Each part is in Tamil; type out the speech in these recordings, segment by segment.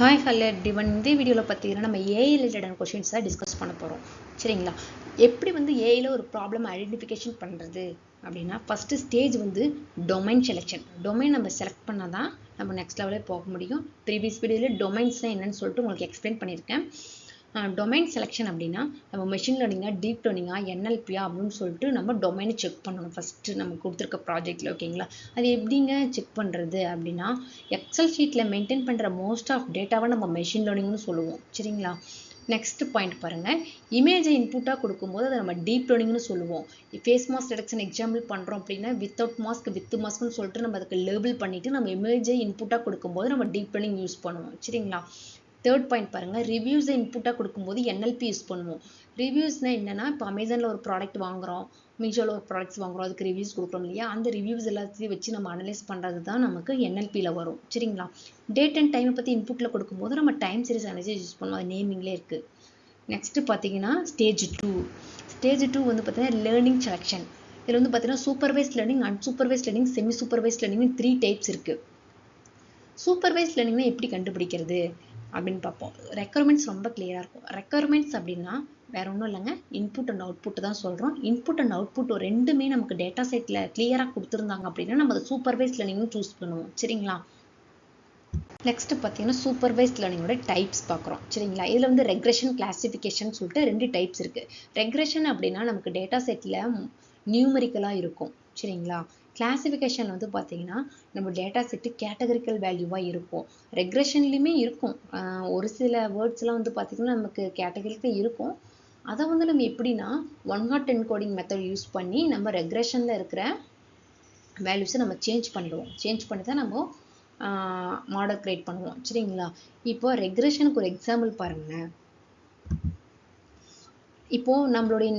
Hi hello everyone. இந்த வீடியோவில் பார்த்தீங்கன்னா நம்ம ஏஐ ரிலேட்டடான கொஷின்ஸ் தான் டிஸ்கஸ் பண்ண போகிறோம். சரிங்களா? எப்படி ஏஐயில் ஒரு ப்ராப்ளம் ஐடென்டிஃபிகேஷன் பண்ணுறது அப்படின்னா first stage domain selection. Domain நம்ம செலக்ட் பண்ணால் தான் நம்ம நெக்ஸ்ட் லெவலே போக முடியும். ப்ரீவியஸ் வீடியோவில் டொமைன்ஸ்னால் என்னன்னு சொல்லிட்டு உங்களுக்கு எக்ஸ்பிளைன் பண்ணியிருக்கேன். டொமைன் செலெக்ஷன் அப்படின்னா நம்ம மெஷின் லேர்னிங்கா, டீப் லேர்னிங்கா, என்எல்பியா அப்படின்னு சொல்லிட்டு நம்ம டொமைனை செக் பண்ணணும் ஃபஸ்ட்டு நம்ம கொடுத்துருக்க ப்ராஜெக்டில். ஓகேங்களா? அது எப்படிங்க செக் பண்ணுறது அப்படின்னா எக்ஸல் ஷீட்டில் மெயின்டைன் பண்ணுற மோஸ்ட் ஆஃப் டேட்டாவை நம்ம மெஷின் லேர்னிங்னு சொல்லுவோம். சரிங்களா? நெக்ஸ்ட் பாயிண்ட் பாருங்கள். இமேஜை இன்புட்டாக கொடுக்கும்போது அதை நம்ம டீப் லேர்னிங்னு சொல்லுவோம். ஃபேஸ் மாஸ்க் டிடெக்ஷன் எக்ஸாம்பிள் பண்ணுறோம் அப்படின்னா வித்தவுட் மாஸ்க் வித் மாஸ்க்னு சொல்லிட்டு நம்ம அதுக்கு லேபிள் பண்ணிவிட்டு நம்ம இமேஜை இன்புட்டாக கொடுக்கும்போது நம்ம டீப் லேர்னிங் யூஸ் பண்ணுவோம். சரிங்களா? தேர்ட் பாயிண்ட் பாருங்கள். ரிவ்யூஸை இன்புட்டாக கொடுக்கும்போது என்எல்பி யூஸ் பண்ணுவோம். ரிவ்யூஸ்னால் என்னென்னா இப்போ அமேசானில் ஒரு ப்ராடக்ட் வாங்குகிறோம், மீஷோவில் ஒரு ப்ராடக்ட்ஸ் வாங்குகிறோம், அதுக்கு ரிவ்யூஸ் கொடுக்குறோம் இல்லையா? அந்த ரிவ்யூஸ் எல்லாத்தையும் வச்சு நம்ம அனலைஸ் பண்ணுறது தான் நமக்கு என்எல்பியில் வரும். சரிங்களா? டேட் அண்ட் டைமை பற்றி இன்புட்டில் கொடுக்கும்போது நம்ம டைம் சீரிஸ் அனலைசிஸ் யூஸ் பண்ணுவோம். அது நேமிங்லேயே இருக்குது. நெக்ஸ்ட்டு பார்த்தீங்கன்னா ஸ்டேஜ் 2. ஸ்டேஜ் 2 பார்த்தீங்கன்னா லேர்னிங் செலெக்ஷன். இதில் பார்த்தீங்கன்னா supervised learning, unsupervised learning, semi supervised learning 3 types இருக்குது. சூப்பர்வைஸ்ட் லேர்னிங்னா எப்படி கண்டுபிடிக்கிறது அப்படின்னு பார்ப்போம். ரெக்குயர்மெண்ட்ஸ் ரொம்ப கிளியராக இருக்கும். ரெக்குயர்மெண்ட்ஸ் அப்படின்னா வேற ஒன்றும் இல்லைங்க, இன்புட் அண்ட் அவுட்புட் தான் சொல்கிறோம். இன்புட் அண்ட் அவுட்புட் ரெண்டுமே நமக்கு டேட்டா செட்டில் கிளியராக கொடுத்துருந்தாங்க அப்படின்னா நம்ம அதை சூப்பர்வைஸ்ட் லேர்னிங்னு சூஸ் பண்ணுவோம். சரிங்களா? நெக்ஸ்ட் பார்த்தீங்கன்னா சூப்பர்வைஸ்ட் லேர்னிங்கோட டைப்ஸ் பார்க்குறோம். சரிங்களா? இதில் ரெக்ரெஷன், கிளாசிஃபிகேஷன் சொல்லிட்டு 2 டைப்ஸ் இருக்குது. ரெக்ரெஷன் அப்படின்னா நமக்கு டேட்டா செட்டில் நியூமரிக்கலாக இருக்கும். சரிங்களா? கிளாசிஃபிகேஷன் பார்த்தீங்கன்னா நம்ம டேட்டா செட்டு கேட்டகரிக்கல் வேல்யூவாக இருக்கும். ரெக்ரெஷன்லையுமே இருக்கும். ஒரு சில வேர்ட்ஸ்லாம் பார்த்தீங்கன்னா நமக்கு கேட்டகரிக்கு இருக்கும். அதை நம்ம எப்படின்னா 1-hot என்கோடிங் மெத்தட் யூஸ் பண்ணி நம்ம ரெக்ரெஷனில் இருக்கிற வேல்யூஸை நம்ம சேஞ்ச் பண்ணிடுவோம். சேஞ்ச் பண்ணி தான் நம்ம மாடல் கிரியேட் பண்ணுவோம். சரிங்களா? இப்போ ரெக்ரெஷனுக்கு ஒரு எக்ஸாம்பிள் பாருங்களேன். இப்போது நம்மளுடைய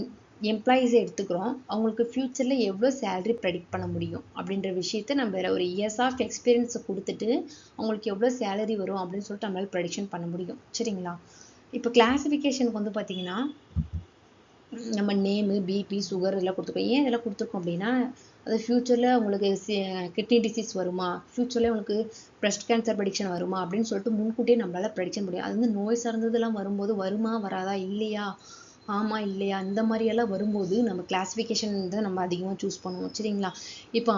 எம்ப்ளாயீஸை எடுத்துக்கிறோம். அவங்களுக்கு ஃப்யூச்சரில் எவ்வளோ சேலரி ப்ரெடிக்ட் பண்ண முடியும் அப்படின்ற விஷயத்தை நம்ம ஒரு இயர்ஸ் ஆஃப் எக்ஸ்பீரியன்ஸை கொடுத்துட்டு அவங்களுக்கு எவ்வளோ சேலரி வரும் அப்படின்னு சொல்லிட்டு நம்மளால் ப்ரெடிக்ஷன் பண்ண முடியும். சரிங்களா? இப்போ கிளாசிஃபிகேஷனுக்கு பார்த்தீங்கன்னா நம்ம நேமு, பிபி, சுகர் இதெல்லாம் கொடுத்துருக்கோம். ஏன் இதெல்லாம் கொடுத்துருக்கோம் அப்படின்னா அது ஃப்யூச்சரில் உங்களுக்கு கிட்னி டிசீஸ் வருமா, ஃப்யூச்சரில் உங்களுக்கு பிரஸ்ட் கேன்சர் ப்ரெடிக்ஷன் வருமா அப்படின்னு சொல்லிட்டு முன்கூட்டியே நம்மளால் ப்ரெடிக்ஷன் முடியும். அது நோய் சார்ந்ததெல்லாம் வரும்போது வருமா வராதா இல்லையா, ஆமாம் இல்லையா, இந்த மாதிரியெல்லாம் வரும்போது நம்ம கிளாஸிஃபிகேஷன் தான் நம்ம அதிகமாக சூஸ் பண்ணுவோம். சரிங்களா? இப்போ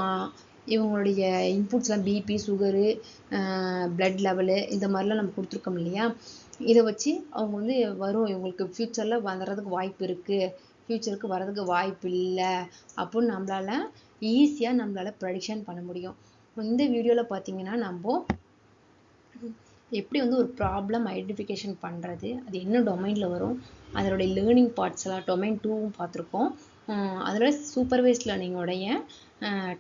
இவங்களுடைய இன்புட்ஸ்லாம் பிபி, சுகரு, பிளட் லெவலு இந்த மாதிரிலாம் நம்ம கொடுத்துருக்கோம் இல்லையா? இதை வச்சு அவங்க வரும், இவங்களுக்கு ஃப்யூச்சரில் வர்றதுக்கு வாய்ப்பு இருக்குது, ஃப்யூச்சருக்கு வர்றதுக்கு வாய்ப்பு இல்லை அப்படின்னு நம்மளால் ஈஸியாக ப்ரெடிக்ஷன் பண்ண முடியும். இந்த வீடியோவில் பார்த்தீங்கன்னா நம்ம எப்படி ஒரு ப்ராப்ளம் ஐடென்டிஃபிகேஷன் பண்ணுறது, அது என்ன டொமைனில் வரும், அதனுடைய லேர்னிங் பார்ட்ஸ்லாம் டொமைன் 2வும் பார்த்துருக்கோம். அதில் சூப்பர்வைஸ்ட் லேர்னிங்கோடைய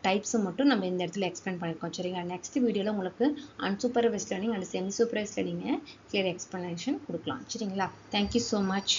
டைப்ஸை மட்டும் நம்ம இந்த இடத்துல எக்ஸ்பிளைன் பண்ணியிருக்கோம். சரிங்களா? நெக்ஸ்ட் வீடியோவில் உங்களுக்கு unsupervised learning and semi supervised லேர்னிங்கை கிளியர் எக்ஸ்பிளனேஷன் கொடுக்கலாம். சரிங்களா? Thank you so much.